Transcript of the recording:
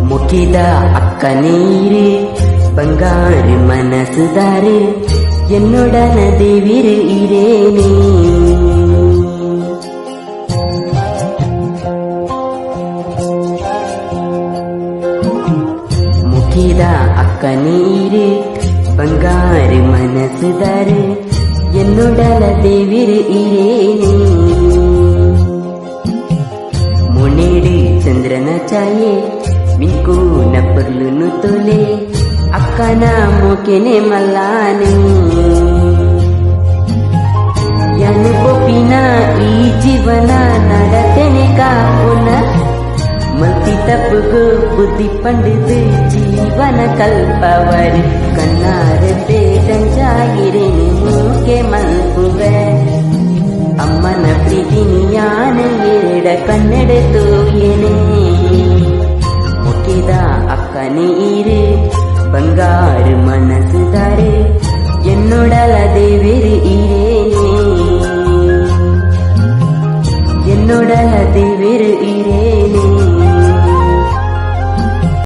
ಮುಟ್ಟಿದ ಅಕ್ಕ ನೀರು ಬಂಗಾರು ಮನಸ್ಸುದಾರು என்னுடன தேவிரு இரேனே ಮುಟ್ಟಿದ ಅಕ್ಕ ನೀರು ಬಂಗಾರು ಮನಸ್ಸುದಾರು என்னுடன தேவிரு இரேனே ಮುನೇಡಿ ಚಂದ್ರನ ಛಾಯೆ ಮಿಂಕು ನಪ್ಪರ್ಲುನು ತೊಲೆ ಅಕ್ಕನ ಮೋಕೆನೆ ಮಲ್ಲಾನೆ ಅನುಭವಿನ ಈ ಜೀವನ ನಡತೆನೆ ಕಾಪುನ ಮಲ್ತಿ ತಪ್ಪುಗು ಬುದ್ಧಿ ಪಂಡಿತು ಜೀವನ ಕಲ್ಪವರು ಕಣ್ಣಾರತೆ ದಂಜಾಗಿರೇನೆ ಮೂಕೆ ಮಲ್ಪುವೆ ಅಮ್ಮನ ಪ್ರೀತಿನಿ ಯಾನ ಎರಡ ಕಣ್ಣೆಡೆದು ಏನೇ ಮುಟ್ಟಿದ ಅಕ್ಕ ನೀರು ಬಂಗಾರು ಮನಸ್ಸುದಾರು